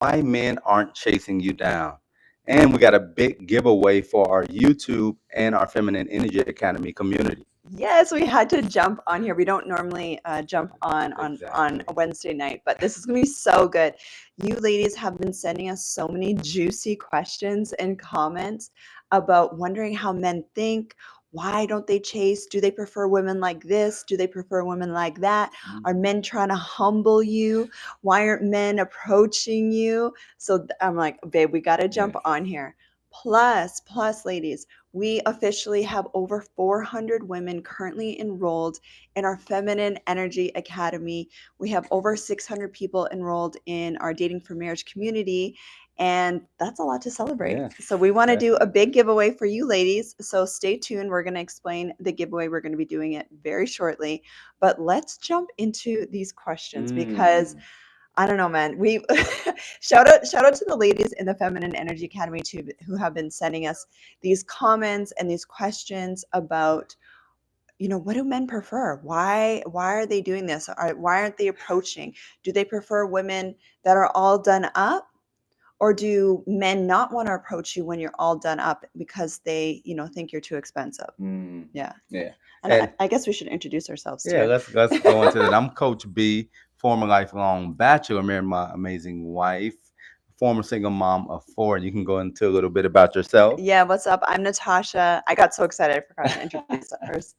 why men aren't chasing you down. And we got a big giveaway for our YouTube and our Feminine Energy Academy community. Yes, we had to jump on here. We don't normally jump on Exactly. a Wednesday night, but this is going to be so good. You ladies have been sending us so many juicy questions and comments about wondering how men think. Why don't they chase? Do they prefer women like this? Do they prefer women like that? Are men trying to humble you? Why aren't men approaching you? So I'm like, babe, we got to jump Yes. on here. Plus, ladies, we officially have over 400 women currently enrolled in our Feminine Energy Academy. We have over 600 people enrolled in our Dating for Marriage community, and that's a lot to celebrate. Yes. So we want to do a Definitely. big giveaway for you ladies. So stay tuned. We're going to explain the giveaway. We're going to be doing it very shortly. But let's jump into these questions because Mm. I don't know, man. We shout out to the ladies in the Feminine Energy Academy too, who have been sending us these comments and these questions about, what do men prefer? Why are they doing this? Why aren't they approaching? Do they prefer women that are all done up? Or do men not want to approach you when you're all done up because they, think you're too expensive? Mm. Yeah. Yeah. And And I guess we should introduce ourselves yeah, too. let's go into that. I'm Coach B, former lifelong bachelor, married my amazing wife, former single mom of four. You can go into a little bit about yourself. Yeah, what's up? I'm Natasha. I got so excited I forgot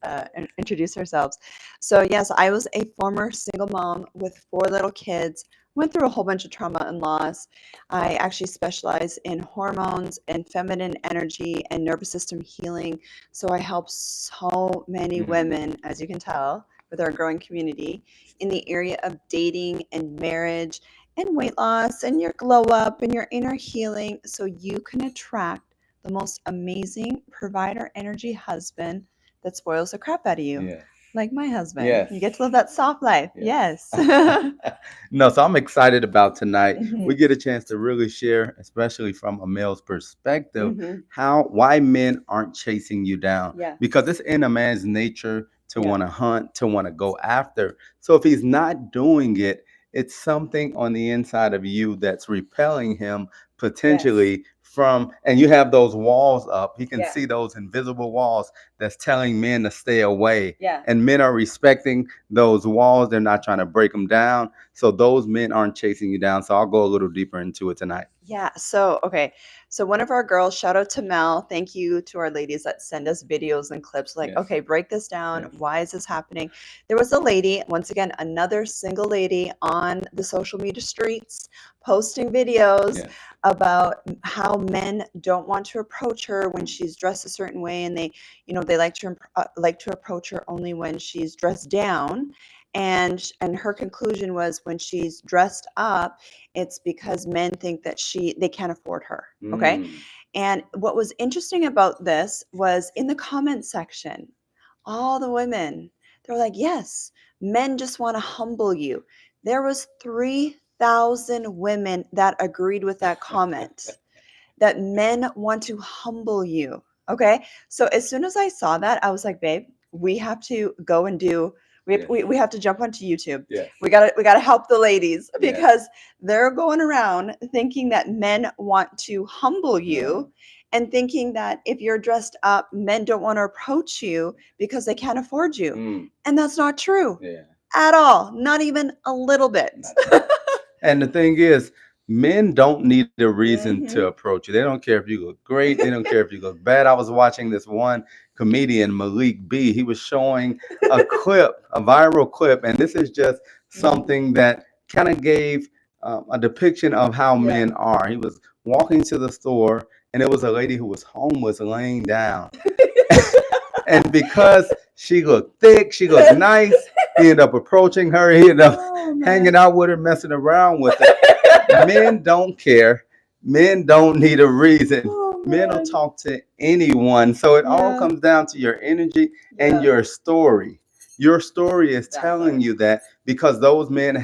to introduce ourselves. So yes, I was a former single mom with four little kids. Went through a whole bunch of trauma and loss. I actually specialize in hormones and feminine energy and nervous system healing. So I help so many Mm. women, as you can tell, with our growing community in the area of dating and marriage and weight loss and your glow up and your inner healing so you can attract the most amazing provider energy husband that spoils the crap out of you. Yes. Like my husband. Yes. You get to live that soft life. Yes. No, so I'm excited about tonight. Mhm. We get a chance to really share, especially from a male's perspective, Mhm. how why men aren't chasing you down. Yeah. Because it's in a man's nature to Yeah. want to hunt, to want to go after. So if he's not doing it, it's something on the inside of you that's repelling him Yes. potentially from, and you have those walls up. He can Yeah. see those invisible walls that's telling men to stay away. Yeah. And men are respecting those walls. They're not trying to break them down. So those men aren't chasing you down. So I'll go a little deeper into it tonight. Yeah. So, okay. So, one of our girls, shout out to Mel. Thank you to our ladies that send us videos and clips like, Yes. okay, break this down. Yes. Why is this happening? There was a lady, once again, another single lady on the social media streets posting videos Yes. about how men don't want to approach her when she's dressed a certain way and they like to approach her only when she's dressed down. And her conclusion was when she's dressed up it's because men think that they can't afford her. Okay. Mm. And what was interesting about this was in the comment section, all the women, they were like, yes, men just want to humble you. There was 3,000 women that agreed with that comment that men want to humble you. Okay. So as soon as I saw that, I was like, babe, we have to go and do Yes. we have to jump onto YouTube. Yes. We gotta help the ladies Yes. because they're going around thinking that men want to humble you and thinking that if you're dressed up, men don't want to approach you because they can't afford you. Mm. And that's not true Yeah. at all. Not even a little bit. And the thing is, men don't need a reason to Mhm. approach you. They don't care if you look great. They don't care if you look bad. I was watching this one comedian, Malik B. He was showing a clip, a viral clip, and this is just something that kind of gave a depiction of how Yeah. men are. He was walking to the store, and it was a lady who was homeless laying down. And because she looked thick, she looked nice, he ended up approaching her. He ended up Oh, hanging man. out with her, messing around with her. Men don't care. Men don't need a reason. Oh, Men will man. talk to anyone. So it all Yeah. comes down to your energy and Yeah. your story. Your story is That telling part. you that because those men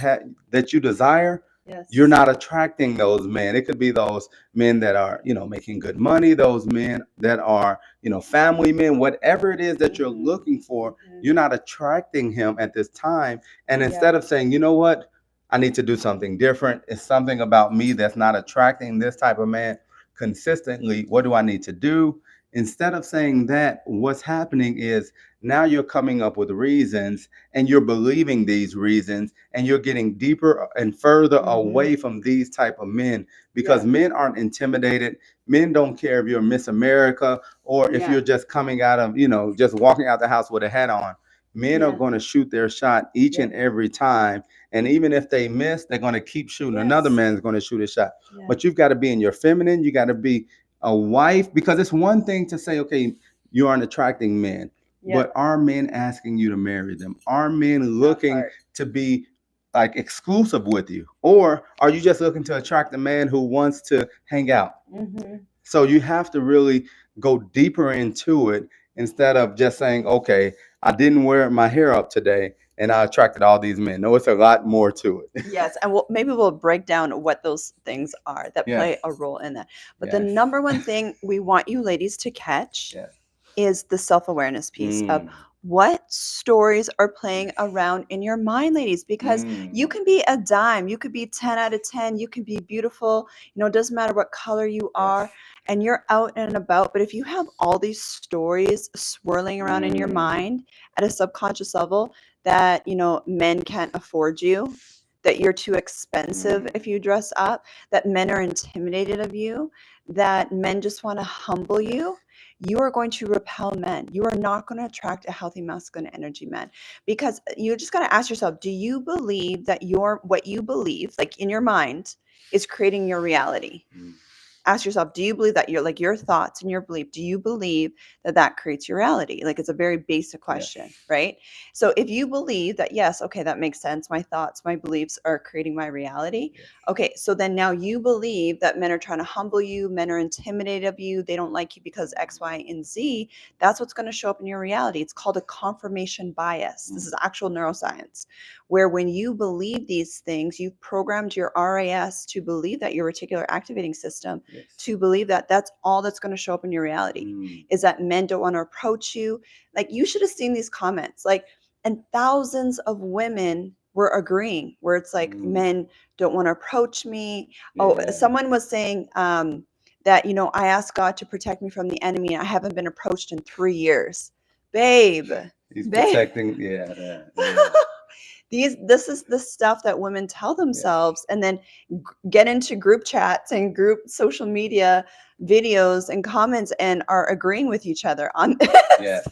that you desire, Yes. you're not attracting those men. It could be those men that are, making good money, those men that are, family men, whatever it is that you're Mhm. looking for, Mhm. you're not attracting him at this time. And Yeah. instead of saying, you know what? I need to do something different. It's something about me that's not attracting this type of man consistently. What do I need to do? Instead of saying that, what's happening is now you're coming up with reasons and you're believing these reasons and you're getting deeper and further Mm-hmm. away from these type of men because Yeah. men aren't intimidated. Men don't care if you're Miss America or if Yeah. you're just coming out of, just walking out the house with a hat on. Men are Yeah. going to shoot their shot each Yeah. and every time, and even if they miss, they're going to keep shooting. Another Yes. man's going to shoot a shot. Yeah. But you've got to be in your feminine. You got to be a wife because it's one thing to say, okay, you aren't attracting men, Yeah. but are men asking you to marry them? Are men That looking part. to be like exclusive with you? Or are you just looking to attract a man who wants to hang out? Mm-hmm. So you have to really go deeper into it instead of just saying, okay, I didn't wear my hair up today and I attracted all these men. No, it's a lot more to it. Yes, and maybe we'll break down what those things are that Yes. play a role in that. But the Yes. number one thing we want you ladies to catch Yes. is the self-awareness piece of Mm. what stories are playing around in your mind, ladies, because you Mm. can be a dime, you could be 10 out of 10, you can be beautiful, it doesn't matter what color you are, Yes. and you're out and about. But if you have all these stories swirling around in your Mm. mind at a subconscious level that, men can't afford you, that you're too expensive if Mm. you dress up, that men are intimidated of you, that men just want to humble Yes. you are going to repel men. You are not going to attract a healthy masculine energy man, because you just got to ask yourself, do you believe that what you believe, like in your mind, is creating your reality? Mm. Ask yourself, do you believe that your thoughts and your belief, do you believe that creates your reality? Like, it's a very basic question, Yes. right? So if you believe that, yes, okay, that makes sense. My thoughts, my beliefs are creating my reality. Yes. Okay, so then now you believe that men are trying to humble you, men are intimidated of you, they don't like you because X, Y, and Z. That's what's going to show up in your reality. It's called a confirmation bias. This is actual neuroscience, where when you believe these things, you've programmed your RAS to believe that, your reticular activating system, Yes. to believe that that's all that's going to show up in your reality, Mm. is that men don't want to approach you. Like, you should have seen these comments, like, and thousands of women were agreeing, where it's like, Mm. men don't want to approach me. Oh, Yeah. someone was saying that, I asked God to protect me from the enemy. I haven't been approached in 3 years. Babe, He's babe. protecting. Yeah. Yeah. This is the stuff that women tell Yes. themselves, and then get into group chats and group social media videos and comments and are agreeing with each other on this. Yes.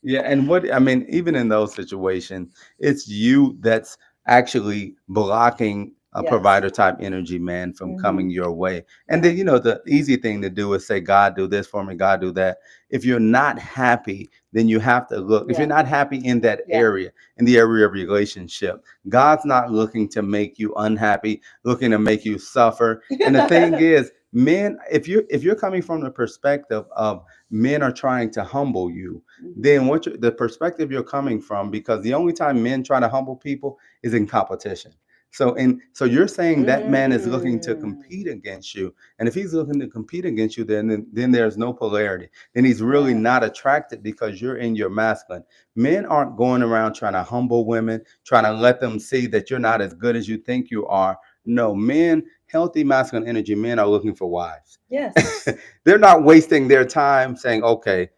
Yeah, and what I mean, even in those situations, it's you that's actually blocking a Yes. provider type energy man from coming Mhm. your way. And Yeah. then, the easy thing to do is say, God, do this for me, God, do that. If you're not happy, then you have to look. If Yeah. you're not happy in that Yeah. area, in the area of relationship, God's not looking to make you unhappy, looking to make you suffer. And the thing is, men, if you're coming from the perspective of men are trying to humble you, then the perspective you're coming from, because the only time men try to humble people is in competition. So you're saying that man is looking to compete against you, and if he's looking to compete against you, then there's no polarity. Then he's really Yeah. not attracted because you're in your masculine. Men aren't going around trying to humble women, trying to let them see that you're not as good as you think you are. No, men, healthy masculine energy men are looking for wives. Yes. They're not wasting their time saying, okay,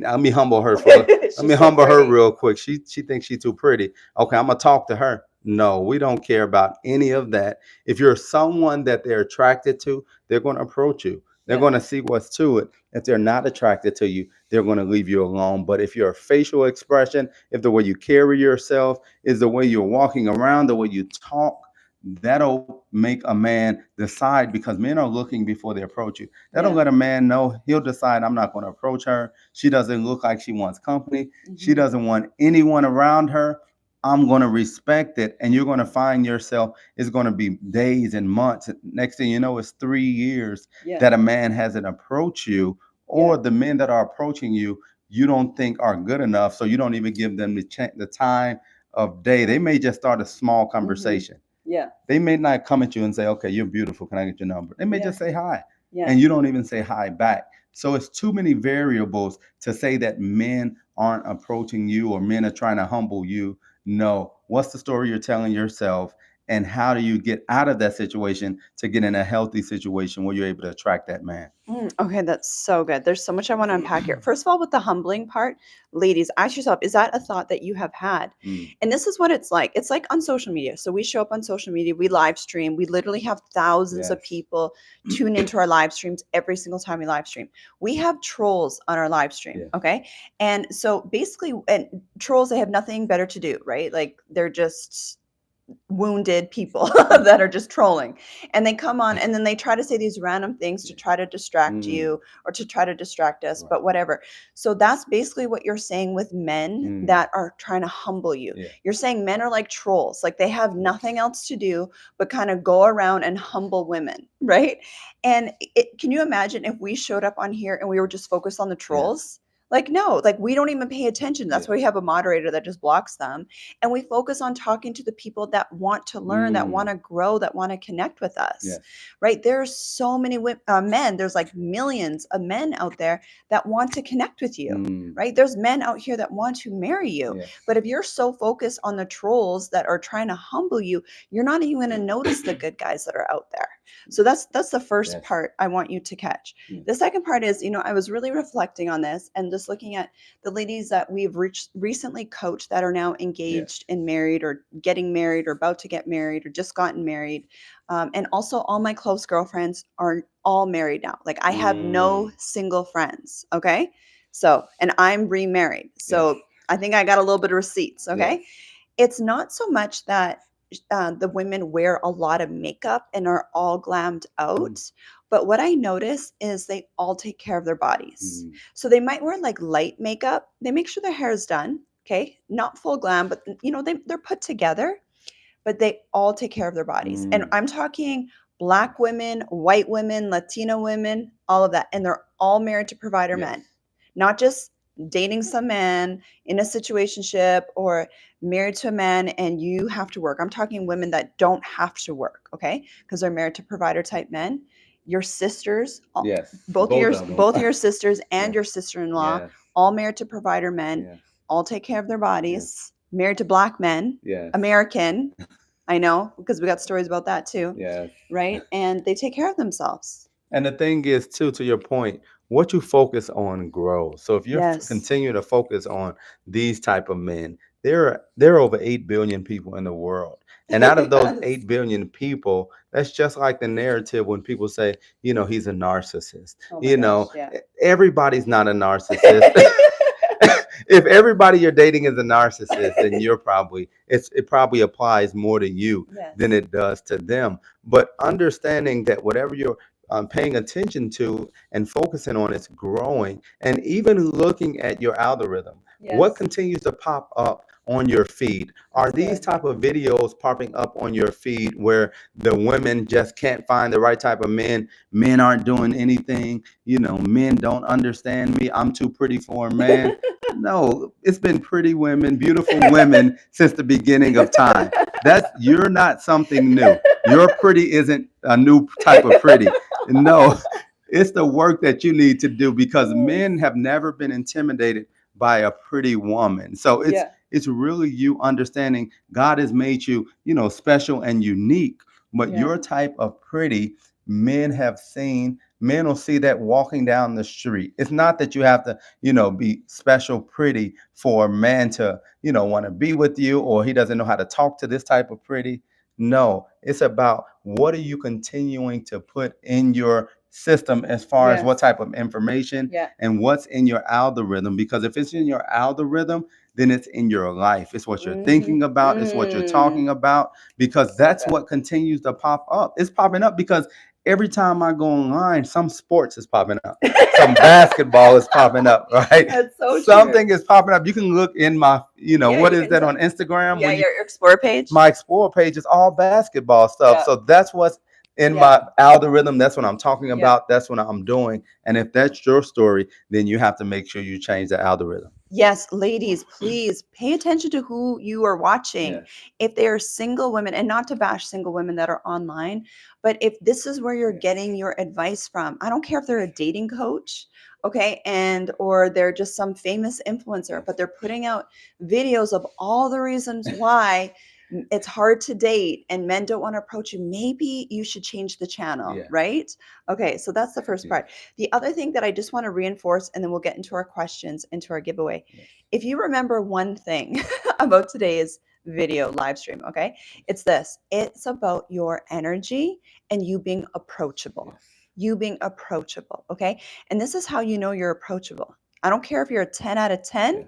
let me humble her for let She's me so humble her pretty. real quick. She thinks she's too pretty. Okay, I'm gonna talk to her. No, we don't care about any of that. If you're someone that they're attracted to, they're going to approach you. They're Yeah. going to see what's to it. If they're not attracted to you, they're going to leave you alone. But if your facial expression, if the way you carry yourself is the way you're walking around, the way you talk, that'll make a man decide, because men are looking before they approach you. That'll Yeah. let a man know, he'll decide, I'm not going to approach her. She doesn't look like she wants company. She Mhm. doesn't want anyone around her. I'm going to respect it. And you're going to find yourself, it's going to be days and months. Next thing you know, it's 3 years Yeah. that a man hasn't approached you, or Yeah. the men that are approaching you, you don't think are good enough. So you don't even give them the time of day. They may just start a small conversation. Yeah. They may not come at you and say, okay, you're beautiful. Can I get your number? They may Yeah. just say hi. Yeah. And you don't even say hi back. So it's too many variables to say that men aren't approaching you or men are trying to humble you. No. What's the story you're telling yourself? and how do you get out of that situation to get in a healthy situation where you're able to attract that man. Okay, that's so good. There's so much I want to unpack here. First of all, with the humbling part, ladies, ask yourself, is that a thought that you have had? Mm, And this is what it's like. It's like on social media. So we show up on social media, we live stream, we literally have thousands of yes. people tune into our live streams every single time we live stream. We have trolls on our live stream, Yeah. okay? And so basically, and trolls, they have nothing better to do, right? Like they're just wounded people that are just trolling, and they come on and then they try to say these random things to try to distract Mm, you or to try to distract us, right. but whatever. So that's basically what you're saying with men Mm, that are trying to humble you. yeah. You're saying men are like trolls, like they have nothing else to do but kind of go around and humble women, right? And can you imagine if we showed up on here and we were just focused on the Yes. trolls? Like, no, like we don't even pay attention. That's Yeah. why we have a moderator that just blocks them, and we focus on talking to the people that want to learn, that want Mm, to grow, that want to connect with us, yes. right? There's so many men. There's like millions of men out there that want to connect with you, Mm, right? There's men out here that want to marry you. yes. But if you're so focused on the trolls that are trying to humble you, you're not even going to notice the good guys that are out there. So that's the first Yes. part I want you to catch. Mm, The second part is, I was really reflecting on this and just looking at the ladies that we've recently coached that are now yes. engaged and married or getting married or about to get married or just gotten married. And also all my close girlfriends are all married now. Like I have no Mm, single friends. Okay. So, and I'm remarried. yes. So I think I got a little bit of receipts. Yes. Okay. It's not so much that the women wear a lot of makeup and are all glammed out. Mm, But what I notice is they all take care of their bodies. mm, So they might wear like light makeup. They make sure their hair is done. Okay. Not full glam, but they're put together, but they all take care of their bodies. And mm, I'm talking Black women, white women, Latino women, all of that. And they're all married to provider yes. men, not just dating some man in a situationship or married to a man and you have to work. I'm talking women that don't have to work, okay? Because they're married to provider type men. Your sisters, Yes. both Both of both of them. your sisters and Yes. your sister-in-law, Yes. all married to provider men, Yes. all take care of their Yes. bodies, married to Black men, Yes. American. I know, because we got stories about that too, Yes. right? And they take care of themselves. And the thing is, too, to your point, what you focus on grows. So if you Yes. continue to focus on these type of men, there are over 8 billion people in the world, and out of those Yes. 8 billion people, that's just like the narrative when people say, he's a narcissist. Oh my gosh, yeah. Everybody's not a narcissist. If everybody you're dating is a narcissist, then it probably applies more to you Yes. than it does to them. But understanding that whatever you're paying attention to and focusing on is growing, and even looking at your algorithm, what Yes. continues to pop up on your feed? Are That's these good. type of videos popping up on your feed where the women just can't find the right type of men aren't doing anything, men don't understand me, I'm too pretty for a man? No, it's been pretty women, beautiful women since the beginning of time. You're not something new. Your pretty isn't a new type of pretty. No, it's the work that you need to do, because men have never been intimidated by a pretty woman. So Yeah. it's really you understanding God has made you, special and unique, but Yeah. your type of pretty, men will see that walking down the street. It's not that you have to, be special pretty for a man to, want to be with you, or he doesn't know how to talk to this type of pretty. No, it's about what are you continuing to put in your system as far as what Yes. type of information Yeah. and what's in your algorithm. Because if it's in your algorithm, then it's in your life. It's what you're thinking about. It's what you're talking about, because that's good. what continues to pop up. It's popping up because every time I go online, some sports is popping up. Some basketball is popping up, right? That's so true. Something is popping up. You can look in my, Yeah, what you is can that tell. on Instagram? Yeah, When your Explore page. my Explore page is all basketball stuff. Yeah. So that's what's in Yeah. my algorithm. That's what I'm talking Yeah. about. That's what I'm doing. And if that's your story, then you have to make sure you change the algorithm. Yes, ladies, please pay attention to who you are watching. Yes. If they are single women, and not to bash single women that are online, but if this is where you're Yes. getting your advice from, I don't care if they're a dating coach, okay, or they're just some famous influencer, Yes. but they're putting out videos of all the reasons why It's hard to date and men don't want to approach you. Maybe you should change the channel, Yeah. right? Okay, so that's the first Yes. part. The other thing that I just want to reinforce, and then we'll get into our questions, into our giveaway. Yes. If you remember one thing about today's video live stream, okay, it's this: it's about your energy and you being approachable. Yes. You being approachable, okay? And this is how you know you're approachable. I don't care if you're a 10 out of 10, Yes.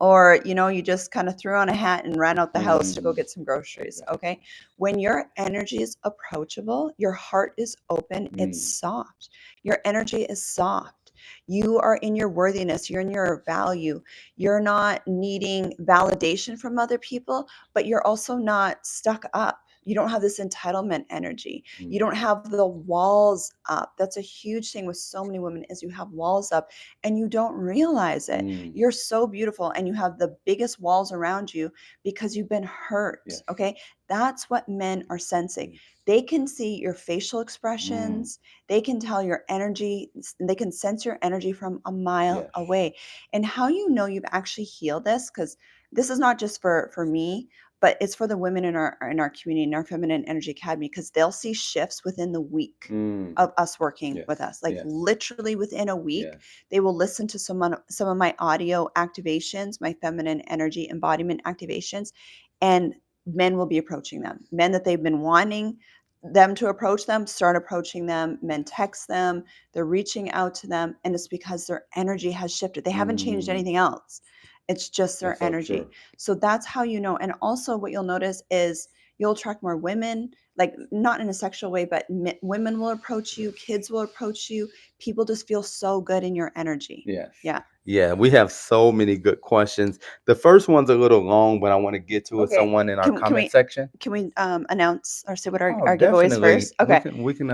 or you just kind of threw on a hat and ran out the house to go Mhm. get some groceries. Exactly. Okay, when your energy is approachable, your heart is open, it's soft, your energy is soft, you are in your worthiness, you're in your value, you're not needing validation from other people, but you're also not stuck up. You don't have this entitlement energy. You don't have the walls up. That's a huge thing with so many women, is you have walls up and you don't realize it. You're so beautiful and you have the biggest walls around you because you've been hurt. Yes. Okay, that's what men are sensing. Yes. They can see your facial expressions, they can tell your energy, they can sense your energy from a mile Yes. away. And how you know you've actually healed this, because this is not just for me, but it's for the women in our community, in our Feminine Energy Academy, because they'll see shifts within the week of us working Yes. with us. Like Yes. literally within a week, Yes. they will listen to some of my audio activations, my feminine energy embodiment activations, and men will be approaching them. Men that they've been wanting them to approach them, start approaching them. Men text them, they're reaching out to them, and it's because their energy has shifted. They haven't changed anything else. It's just their That's so energy. true. So that's how you know. And also what you'll notice is you'll attract more women, like not in a sexual way, but women will approach you, kids will approach you. People just feel so good in your energy. Yes. Yeah. Yeah, we have so many good questions. The first one's a little long, but I want to get to it. Okay. Someone in our Can comment we section. announce or say what our Oh, giveaways definitely. first? Okay. We can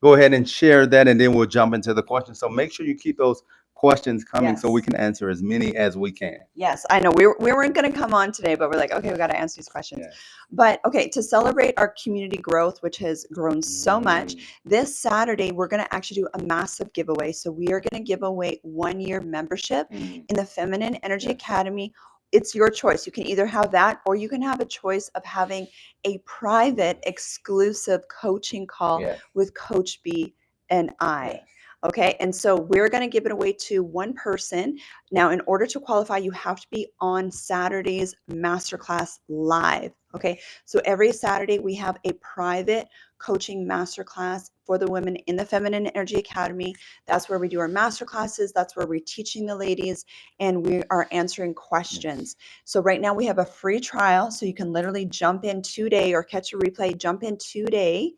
go ahead and share that, and then we'll jump into the questions. So make sure you keep those questions coming so we Yes. can answer as many as we can. Yes, I know we weren't going to come on today, but we're like, okay, we got to answer these questions. Yes. But okay, to celebrate our community growth, which has grown so much, this Saturday we're going to actually do a massive giveaway. So we are going to give away 1-year membership in the Feminine Energy Yes. Academy. It's your choice. You can either have that, or you can have a choice of having a private, exclusive coaching call Yes. with Coach B and I. Yes. Okay, and so we're going to give it away to one person. Now, in order to qualify, you have to be on Saturday's masterclass live. Okay, so every Saturday we have a private coaching masterclass for the women in the Feminine Energy Academy. That's where we do our masterclasses. That's where we're teaching the ladies and we are answering questions. So right now we have a free trial. So you can literally jump in today or catch a replay, jump in today,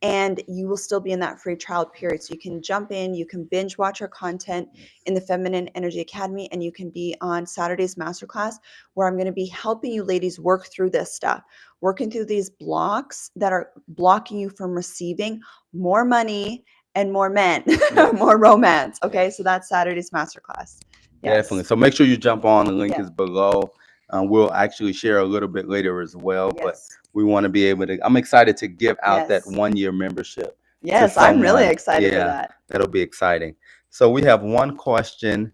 and you will still be in that free trial period. So you can jump in, you can binge watch our content in the Feminine Energy Academy, and you can be on Saturday's masterclass where I'm going to be helping you ladies work through this stuff, working through these blocks that are blocking you from receiving more money and more men, more romance. Okay, so that's Saturday's masterclass. Yes. Definitely. So make sure you jump on. The link Yeah. is below. We'll actually share a little bit later as well, but Yes. we want to be able to. I'm excited to give out that Yes. 1-year membership. Yes, to I'm really someone. excited for Yeah, that. that'll be exciting. So we have one question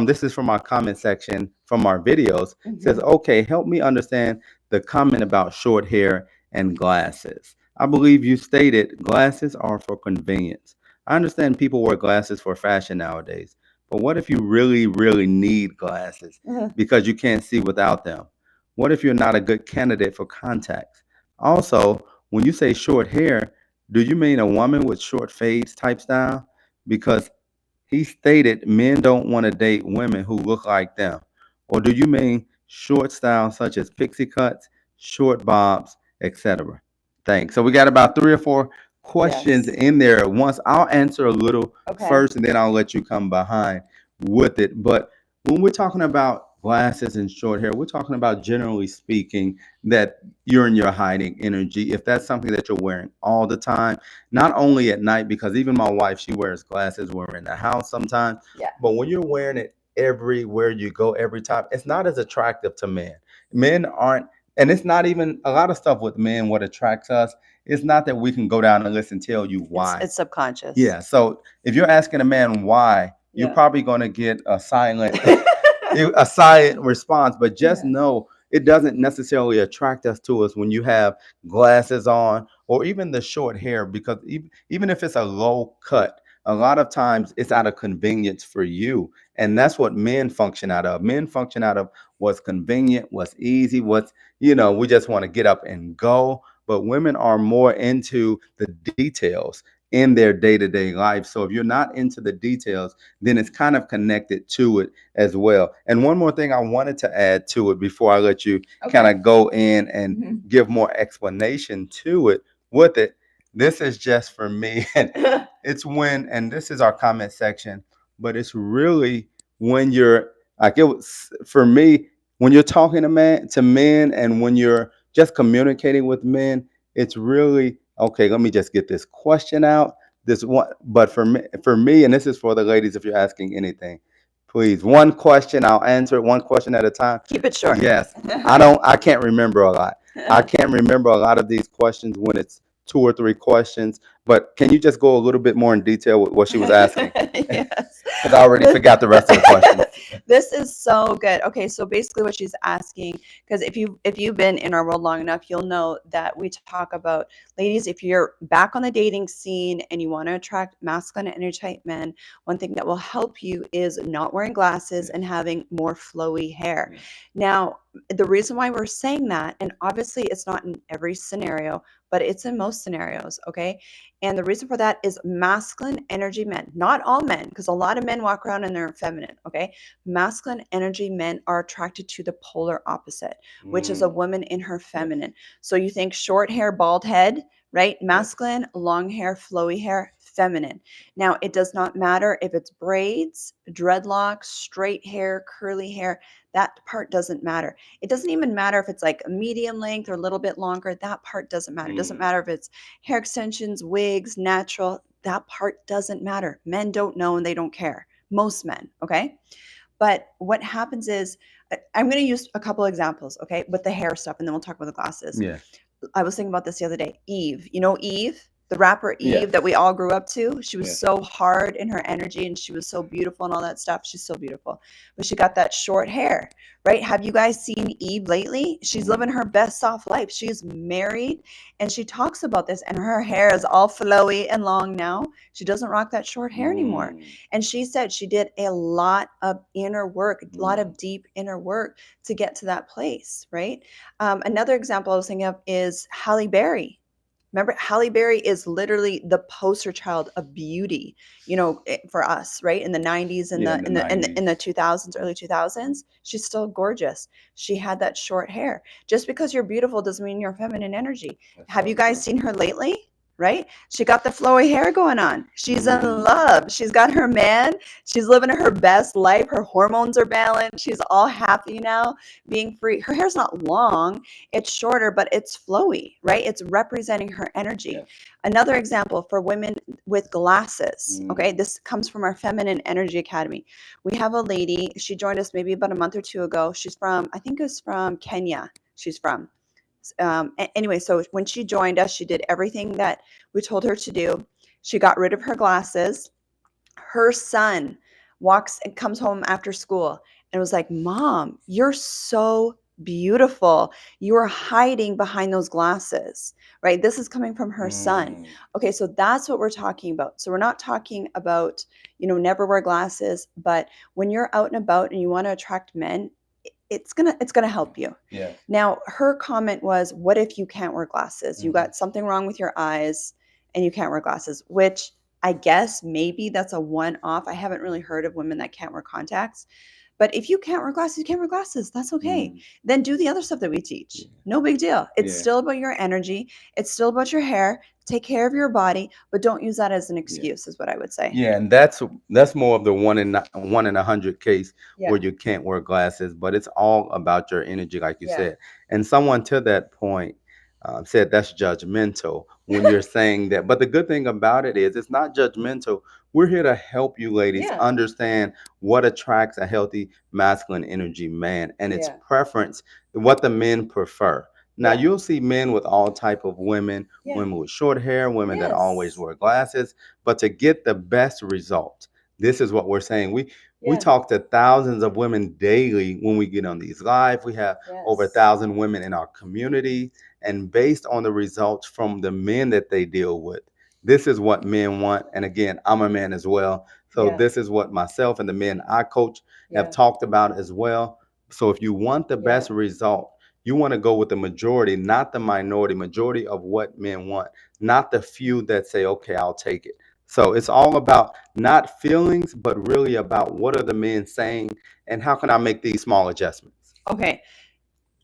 this is from our comment section from our videos. It says, okay, help me understand the comment about short hair and glasses. I believe you stated glasses are for convenience. I understand people wear glasses for fashion nowadays, but what if you really, really need glasses because you can't see without them? What if you're not a good candidate for contacts? Also, when you say short hair, do you mean a woman with short fades type style? Because he stated men don't want to date women who look like them. Or do you mean short styles such as pixie cuts, short bobs, etc.? Thanks. So we got about 3 or 4 questions in there at once. I'll answer a little first and then I'll let you come behind with it. But when we're talking about glasses and short hair, we're talking about, generally speaking, that you're in your hiding energy. If that's something that you're wearing all the time, not only at night, because even my wife, she wears glasses when we're in the house sometimes. Yeah. But when you're wearing it everywhere you go, every time, it's not as attractive to men. Men aren't, and it's not even a lot of stuff with men. What attracts us, it's not that we can go down the list and tell you why. It's subconscious. Yeah. So if you're asking a man why, you're probably going to get a silent response. But just know it doesn't necessarily attract us to us when you have glasses on or even the short hair, because even if it's a low cut, a lot of times it's out of convenience for you. And that's what men function out of. Men function out of what's convenient, what's easy, what's, we just want to get up and go. But women are more into the details in their day-to-day life. So if you're not into the details, then it's kind of connected to it as well. And one more thing I wanted to add to it before I let you kind Okay. of go in and Mhm. give more explanation to it with it. This is just for me. And it's when, and this is our comment section, but it's really when you're like, it was for me, when you're talking to men, and when you're just communicating with men, it's really okay. Let me just get this question out. This one, but for me, and this is for the ladies, if you're asking anything, please, one question, I'll answer it one question at a time. Keep it short. Yes, I can't remember a lot. I can't remember a lot of these questions when it's two or three questions. But can you just go a little bit more in detail with what she was asking? Yes. Because I already forgot the rest of the questions. This is so good. Okay, so basically what she's asking, because if you've been in our world long enough, you'll know that we talk about, ladies, if you're back on the dating scene and you want to attract masculine energy type men, one thing that will help you is not wearing glasses and having more flowy hair. Now, the reason why we're saying that, and obviously it's not in every scenario, but it's in most scenarios, okay? And the reason for that is masculine energy men, not all men, because a lot of men walk around and they're feminine, okay? Masculine energy men are attracted to the polar opposite, which is a woman in her feminine. So you think short hair, bald head, right? Masculine, long hair, flowy hair, feminine. Now, it does not matter if it's braids, dreadlocks, straight hair, curly hair. That part doesn't matter. It doesn't even matter if it's like a medium length or a little bit longer. That part doesn't matter. It doesn't matter if it's hair extensions, wigs, natural. That part doesn't matter. Men don't know and they don't care. Most men, okay? But what happens is, I'm going to use a couple examples, okay, with the hair stuff, and then we'll talk about the glasses. Yeah. I was thinking about this the other day. Eve, you know Eve, the rapper Eve Yeah. that we all grew up to. She was Yeah. so hard in her energy and she was so beautiful and all that stuff. She's so beautiful. But she got that short hair, right? Have you guys seen Eve lately? She's living her best soft life. She's married and she talks about this, and her hair is all flowy and long now. She doesn't rock that short hair anymore. And she said she did a lot of inner work, a lot of deep inner work to get to that place, right? Another example I was thinking of is Halle Berry. Remember, Halle Berry is literally the poster child of beauty, for us, right? In the 90s and Yeah, the in the in the 2000s, early 2000s, she's still gorgeous. She had that short hair. Just because you're beautiful doesn't mean you're feminine energy. Have you guys seen her lately? Right? She got the flowy hair going on. She's in love. She's got her man. She's living her best life. Her hormones are balanced. She's all happy now, being free. Her hair's not long, it's shorter, but it's flowy, right? It's representing her energy. Yeah. Another example for women with glasses, okay? This comes from our Feminine Energy Academy. We have a lady, she joined us maybe about a month or two ago. She's from, I think it's from Kenya. She's from. Anyway, so when she joined us, she did everything that we told her to do. She got rid of her glasses. Her son walks and comes home after school and was like, "Mom, you're so beautiful. You are hiding behind those glasses," right? This is coming from her son. Okay, so that's what we're talking about. So we're not talking about, never wear glasses, but when you're out and about and you want to attract men, it's gonna help you. Yeah. Now, her comment was, "What if you can't wear glasses? You got something wrong with your eyes and you can't wear glasses," which I guess maybe that's a one-off. I haven't really heard of women that can't wear contacts. But if you can't wear glasses, you can't wear glasses. That's okay. Then do the other stuff that we teach. No big deal. It's still about your energy. It's still about your hair. Take care of your body, but don't use that as an excuse, is what I would say. Yeah, and that's more of the one in 100 case Yeah. where you can't wear glasses, but it's all about your energy, like you Yeah. said. And someone to that point said that's judgmental when you're saying that. But the good thing about it is it's not judgmental. We're here to help you ladies Yeah. understand what attracts a healthy masculine energy man and its Yeah. preference, what the men prefer. Now Yeah. you'll see men with all type of women, Yeah. women with short hair, women that Yes. always wear glasses. But to get the best result, this is what we're saying. We Yeah. talk to thousands of women daily when we get on these live. We have over 1,000 women in our community. And based on the results from the men that they deal with, this is what men want. And again, I'm a man as well. So Yeah. this is what myself and the men I coach have Yeah. talked about as well. So if you want the Yeah. best result, you want to go with the majority, not the minority, majority of what men want, not the few that say, okay, I'll take it. So it's all about not feelings, but really about what are the men saying and how can I make these small adjustments? Okay.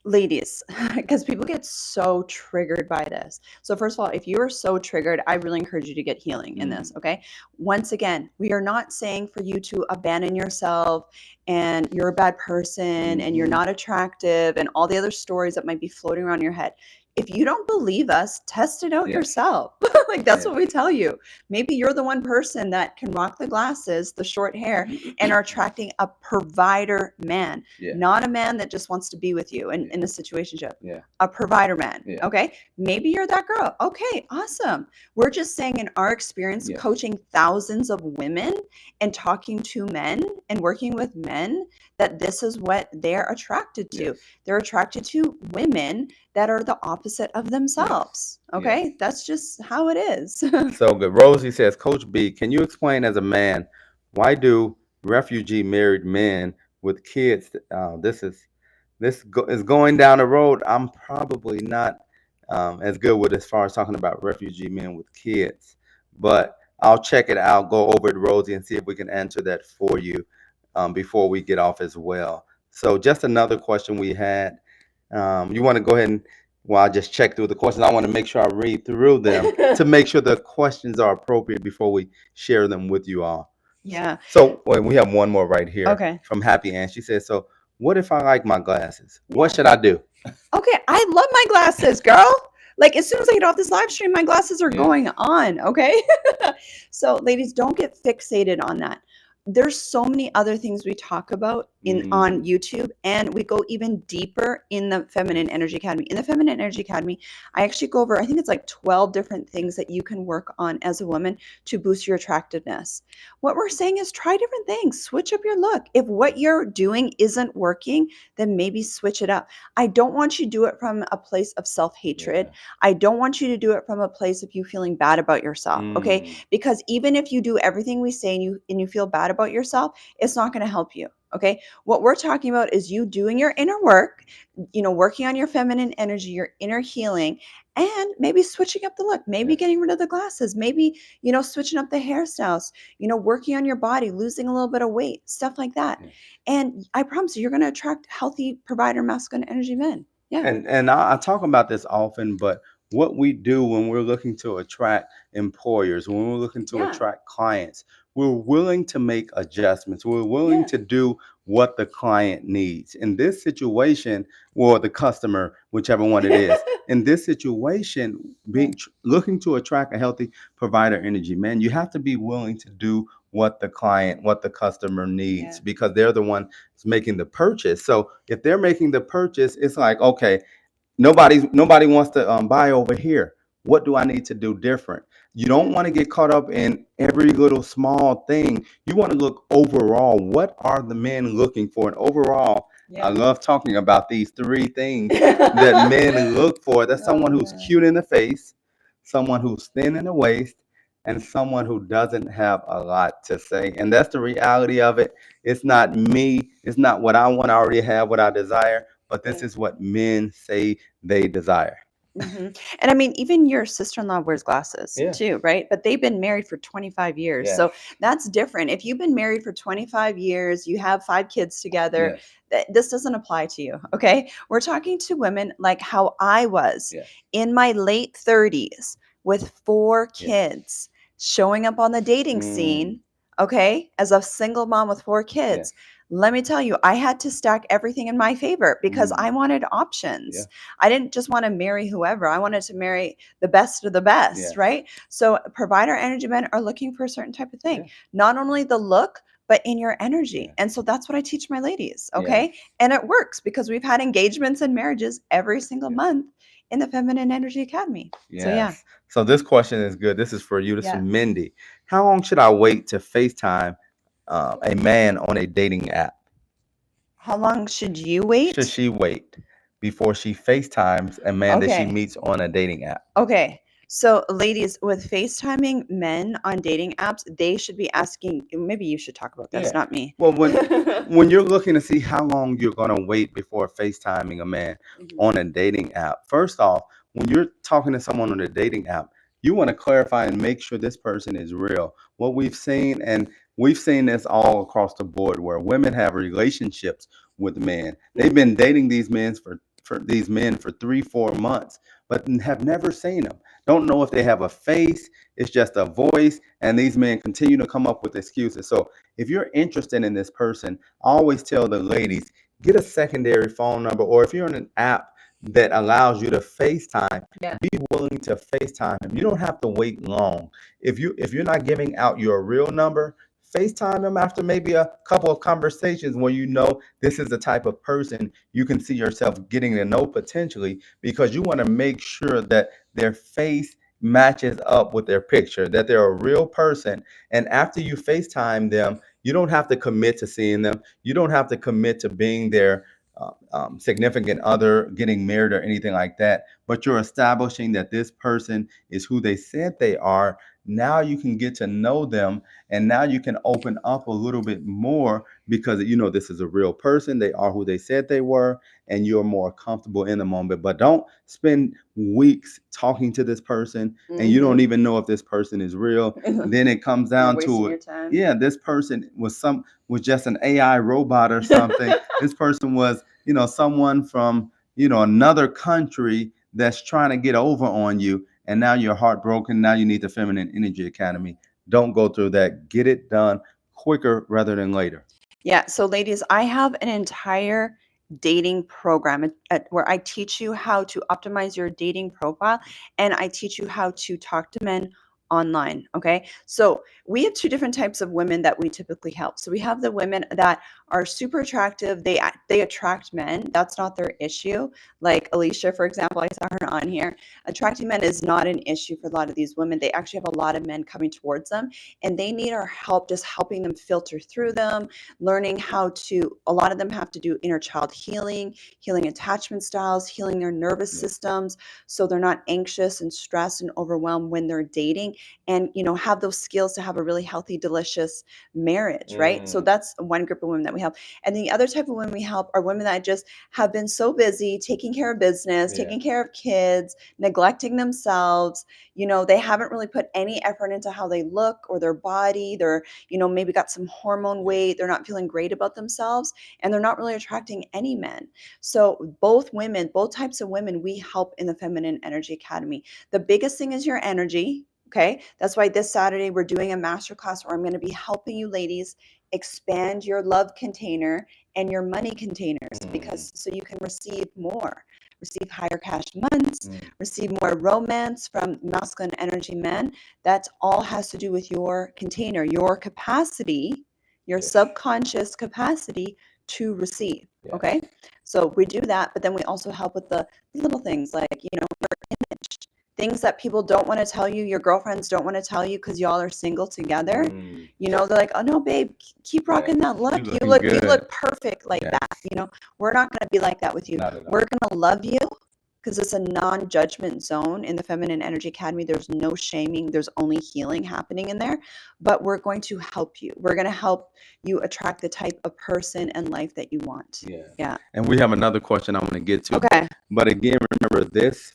Ladies, because people get so triggered by this. So, first of all, if you are so triggered, I really encourage you to get healing in this. Okay. Once again, we are not saying for you to abandon yourself and you're a bad person and you're not attractive and all the other stories that might be floating around your head. If you don't believe us, test it out yourself. Like, that's what we tell you. Maybe you're the one person that can rock the glasses, the short hair, and are attracting a provider man, not a man that just wants to be with you in a situationship. A provider man. Okay. Maybe you're that girl. Okay. Awesome. We're just saying in our experience, coaching thousands of women and talking to men and working with men, that this is what they're attracted to. They're attracted to women that are the opposite of themselves. Okay. That's just how it is. So good. Rosie says, Coach B, can you explain as a man, why do refugee married men with kids? Is going down the road. I'm probably not as good with as far as talking about refugee men with kids, but I'll check it out, go over it, Rosie, and see if we can answer that for you before we get off as well. So just another question we had. You want to go ahead and well, I just check through the questions. I want to make sure I read through them to make sure the questions are appropriate before we share them with you all. Yeah. So well, we have one more right here Okay. from Happy Ann. She says, so what if I like my glasses? What should I do? Okay, I love my glasses, girl. Like, as soon as I get off this live stream, my glasses are going on. Okay. So, ladies, don't get fixated on that. There's so many other things we talk about on YouTube, and we go even deeper in the Feminine Energy Academy. In the Feminine Energy Academy, I actually go over, I think it's like 12 different things that you can work on as a woman to boost your attractiveness. What we're saying is try different things, switch up your look. If what you're doing isn't working, then maybe switch it up. I don't want you to do it from a place of self-hatred. I don't want you to do it from a place of you feeling bad about yourself. Okay. Because even if you do everything we say and you feel bad about yourself, it's not going to help you. Okay. What we're talking about is you doing your inner work, working on your feminine energy, your inner healing, and maybe switching up the look, maybe getting rid of the glasses, maybe, switching up the hairstyles, working on your body, losing a little bit of weight, stuff like that. And I promise you, you're going to attract healthy provider masculine energy men. Yeah. And I talk about this often, but what we do when we're looking to attract employers, when we're looking to attract clients, we're willing to make adjustments. We're willing to do what the client needs. In this situation, or the customer, whichever one it is, in this situation, looking to attract a healthy provider energy, man, you have to be willing to do what the customer needs because they're the one that's making the purchase. So if they're making the purchase, it's like, okay, nobody wants to buy over here. What do I need to do different? You don't want to get caught up in every little small thing. You want to look overall. What are the men looking for? And overall, I love talking about these three things that men look for. That's someone who's cute in the face, someone who's thin in the waist, and someone who doesn't have a lot to say. And that's the reality of it. It's not me. It's not what I want. I already have what I desire. But this is what men say they desire. And I mean, even your sister-in-law wears glasses too, right? But they've been married for 25 years. So that's different. If you've been married for 25 years, you have 5 kids together, this doesn't apply to you. Okay. We're talking to women like how I was in my late 30s with 4 kids showing up on the dating scene. Okay. As a single mom with 4 kids. Let me tell you, I had to stack everything in my favor because I wanted options. I didn't just want to marry whoever. I wanted to marry the best of the best, right? So provider energy men are looking for a certain type of thing, not only the look, but in your energy. And so that's what I teach my ladies. Okay. And it works because we've had engagements and marriages every single month in the Feminine Energy Academy. So So this question is good. This is for you. This is Mindy. How long should I wait to FaceTime a man on a dating app? How long should you Should wait? she wait before she FaceTimes a man that she Okay. meets on a dating app? Okay. So, ladies, with FaceTiming men on dating apps, they should be asking. Maybe you should talk about this, Yeah. not me. Well, when you're looking to see how long you're going to wait before FaceTiming a man Mhm. on a dating app, first off, when you're talking to someone on a dating app, you want to clarify and make sure this person is real. What we've seen, and we've seen this all across the board, where women have relationships with men. They've been dating these men for 3, 4 months, but have never seen them. Don't know if they have a face. It's just a voice, and these men continue to come up with excuses. So if you're interested in this person, I always tell the ladies, get a secondary phone number, or if you're on an app that allows you to FaceTime, Yeah. be willing to FaceTime him. You don't have to wait long. If you're not giving out your real number, FaceTime them after maybe a couple of conversations where you know this is the type of person you can see yourself getting to know potentially, because you want to make sure that their face matches up with their picture, that they're a real person. And after you FaceTime them, you don't have to commit to seeing them. You don't have to commit to being their significant other, getting married, or anything like that. But you're establishing that this person is who they said they are. Now you can get to know them, and now you can open up a little bit more because you know this is a real person. They are who they said they were, and you're more comfortable in the moment. But don't spend weeks talking to this person and you don't even know if this person is real. Then it comes You're down wasting to your it. time. Yeah, this person was just an AI robot or something. This person was, someone from, another country that's trying to get over on you. And now you're heartbroken. Now you need the Feminine Energy Academy. Don't go through that. Get it done quicker rather than later. Yeah. So, ladies, I have an entire dating program where I teach you how to optimize your dating profile, and I teach you how to talk to men online. Okay. So, we have two different types of women that we typically help. So, we have the women that are super attractive. They attract men. That's not their issue. Like Alicia, for example, I saw her on here. Attracting men is not an issue for a lot of these women. They actually have a lot of men coming towards them, and they need our help just helping them filter through them, learning how to, a lot of them have to do inner child healing attachment styles, healing their nervous systems, so they're not anxious and stressed and overwhelmed when they're dating, and have those skills to have a really healthy, delicious marriage, right? So that's one group of women that we help. And the other type of women we help are women that just have been so busy taking care of business, taking care of kids, neglecting themselves. They haven't really put any effort into how they look or their body. They're maybe got some hormone weight. They're not feeling great about themselves, and they're not really attracting any men. So both types of women, we help in the Feminine Energy Academy. The biggest thing is your energy. Okay. That's why this Saturday we're doing a masterclass where I'm going to be helping you ladies expand your love container and your money containers, because so you can receive higher cash months, receive more romance from masculine energy men. That all has to do with your container, your capacity, your subconscious capacity to receive. Okay. So we do that, but then we also help with the little things like, your image, things that people don't want to tell you, your girlfriends don't want to tell you because y'all are single together. They're like, oh no, babe, keep rocking that look. You look perfect like that. We're not going to be like that with you. We're going to love you because it's a non-judgment zone in the Feminine Energy Academy. There's no shaming. There's only healing happening in there. But we're going to help you. We're going to help you attract the type of person and life that you want. Yeah. And we have another question I want to get to. Okay. But again, remember this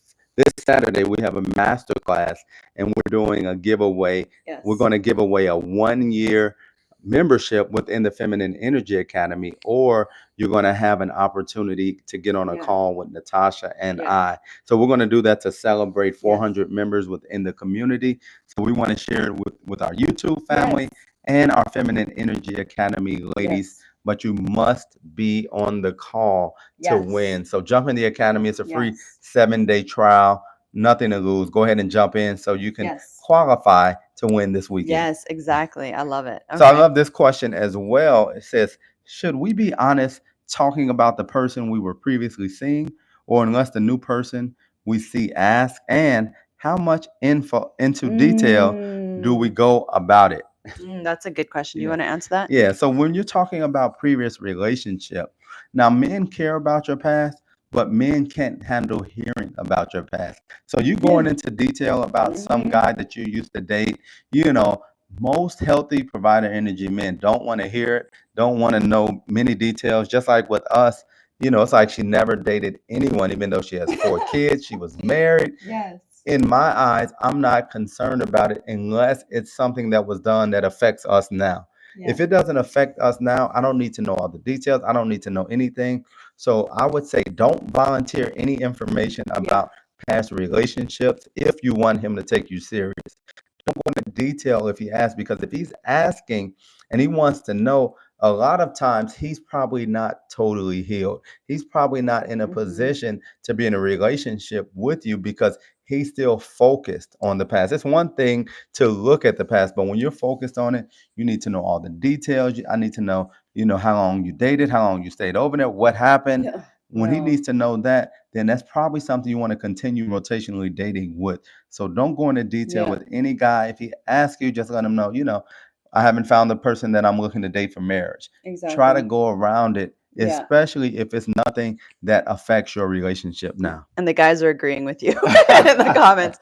Saturday we have a master class, and we're doing a giveaway. Yes. We're going to give away a 1-year membership within the Feminine Energy Academy, or you're going to have an opportunity to get on a call with Natasha and I. So we're going to do that to celebrate 400 members within the community. So we want to share it with our YouTube family and our Feminine Energy Academy ladies. But you must be on the call to win. So jump in the academy. It's a free 7-day trial. Nothing to lose. Go ahead and jump in so you can qualify to win this weekend. Yes, exactly. I love it. Okay. So I love this question as well. It says, should we be honest talking about the person we were previously seeing, or unless the new person we see asks? And how much info into detail do we go about it? That's a good question. Do you Yeah. want to answer that? Yeah. So when you're talking about previous relationship, now men care about your past, but men can't handle hearing about your past. So you Yeah. going into detail about some Mhm. guy that you used to date, you know, most healthy provider energy men don't want to hear it, don't want to know many details. Just like with us, it's like she never dated anyone, even though she has 4 kids, she was married. Yes. In my eyes, I'm not concerned about it unless it's something that was done that affects us now. Yeah. If it doesn't affect us now, I don't need to know all the details. I don't need to know anything. So I would say don't volunteer any information Yeah. about past relationships if you want him to take you serious. Don't go into detail if he asks, because if he's asking and he wants to know, a lot of times he's probably not totally healed. He's probably not in a Mhm. position to be in a relationship with you because he's still focused on the past. It's one thing to look at the past, but when you're focused on it, you need to know all the details. I need to know, how long you dated, how long you stayed over there, what happened. Yeah. When he Wow. needs to know that, then that's probably something you want to continue rotationally dating with. So don't go into detail Yeah. with any guy. If he asks you, just let him know, I haven't found the person that I'm looking to date for marriage. Try to Exactly. go around it, Yeah. especially if it's nothing that affects your relationship now. And the guys are agreeing with you in the comments.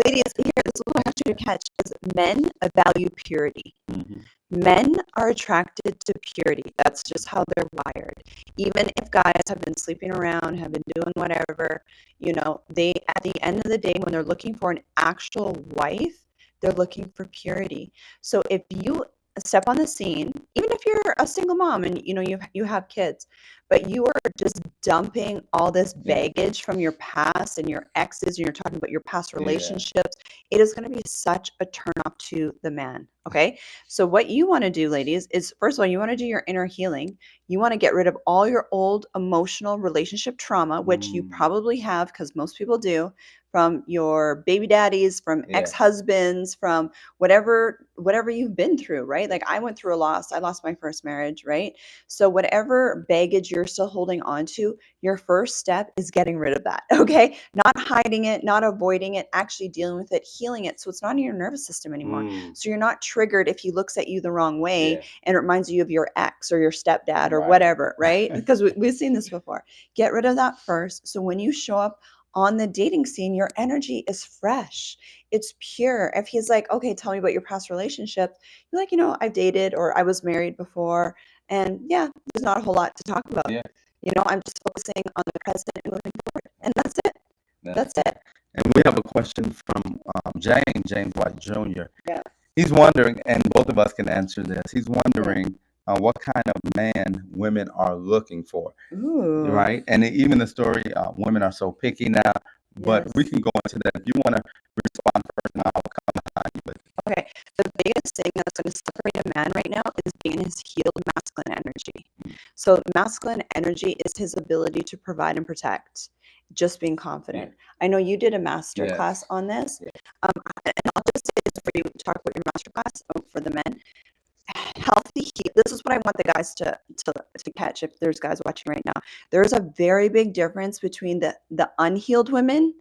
Ladies, here, this is what I want you to catch is men value purity. Mhm. Men are attracted to purity. That's just how they're wired. Even if guys have been sleeping around, have been doing whatever, they, at the end of the day, when they're looking for an actual wife, they're looking for purity. So if you step on the scene, even if you're a single mom and you have kids, but you are just dumping all this Yeah. baggage from your past and your exes, and you're talking about your past Yeah. relationships, it is going to be such a turn off to the man. Okay. So what you want to do, ladies, is first of all, you want to do your inner healing. You want to get rid of all your old emotional relationship trauma, which you Mm. probably have, because most people do, from your baby daddies, from Yeah. ex-husbands, from whatever you've been through, right? Like I went through a loss. I lost my first marriage, right? So whatever baggage you're still holding on to, your first step is getting rid of that. Okay. Not hiding it, not avoiding it, actually dealing with it, healing it. So it's not in your nervous system anymore. Mm. So you're not triggered if he looks at you the wrong way Yeah. and it reminds you of your ex or your stepdad or Right. whatever, right? Because we've seen this before. Get rid of that first. So when you show up on the dating scene, your energy is fresh. It's pure. If he's like, okay, tell me about your past relationship, you're like, I've dated or I was married before. And yeah, there's not a whole lot to talk about. Yeah. I'm just focusing on the present and moving forward. And that's it. That's it. And we have a question from James White Jr. Yeah. He's wondering, and both of us can answer this. He's wondering what kind of man women are looking for, Ooh. right? And even the story, women are so picky now. But we Yes. can go into that if you want to respond first, and I'll come behind you with it. Okay. The biggest thing that's going to separate a man right now is being in his healed masculine energy. So masculine energy is his ability to provide and protect, just being confident. I know you did a master Yes. class on this. Yeah. And I'll just say this before you talk about your master class for the men. Healthy heat. This is what I want the guys to catch if there's guys watching right now. There's a very big difference between the unhealed women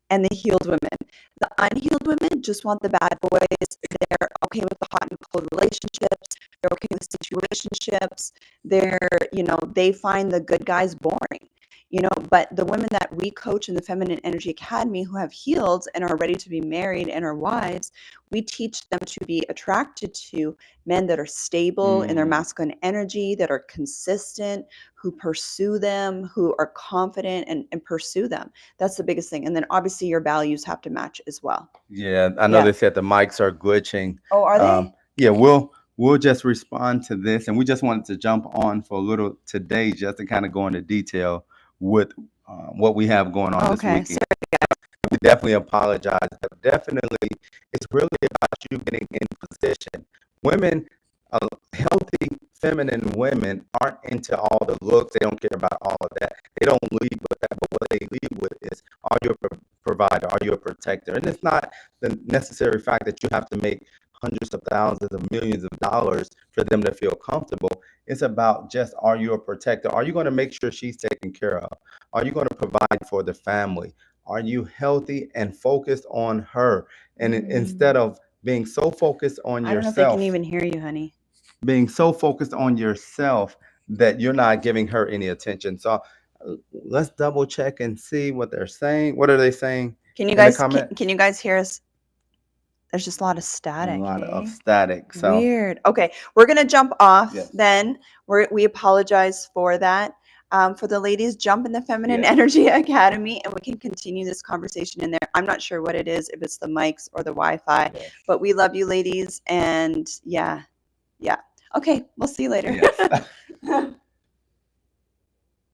and the healed women. The unhealed women just want the bad boys. They're okay with the hot and cold relationships. They're okay with situationships. They find the good guys boring. But the women that we coach in the Feminine Energy Academy who have healed and are ready to be married and are wives, we teach them to be attracted to men that are stable in their masculine energy, that are consistent, who pursue them, who are confident and pursue them. That's the biggest thing. And then obviously your values have to match as well. Yeah, I know they said the mics are glitching. Oh, are they? Yeah, we'll just respond to this, and we just wanted to jump on for a little today, just to kind of go into detail with what we have going on this Okay. weekend. We definitely apologize, but definitely it's really about you getting in position. Women, healthy feminine women aren't into all the looks. They don't care about all of that. They don't lead with that. But what they lead with is, are you a provider? Are you a protector? And it's not the necessary fact that you have to make hundreds of thousands of millions of dollars for them to feel comfortable. It's about just, are you a protector? Are you going to make sure she's taken care of? Are you going to provide for the family? Are you healthy and focused on her? And instead of being so focused on I don't know if they can yourself, even hear you, honey. being so focused on yourself that you're not giving her any attention. So let's double check and see what they're saying. What are they saying Can you in the guys comment? can you guys hear us? There's just a lot of A static. lot of Hey? static. So Weird. Okay, we're gonna jump off yes. then. We apologize for that. For the ladies, jump in the Feminine Yes. Energy Academy, and we can continue this conversation in there. I'm not sure what it is, if it's the mics or the Wi-Fi, Yes. but we love you, ladies, and yeah. Okay, we'll see you later. Yes.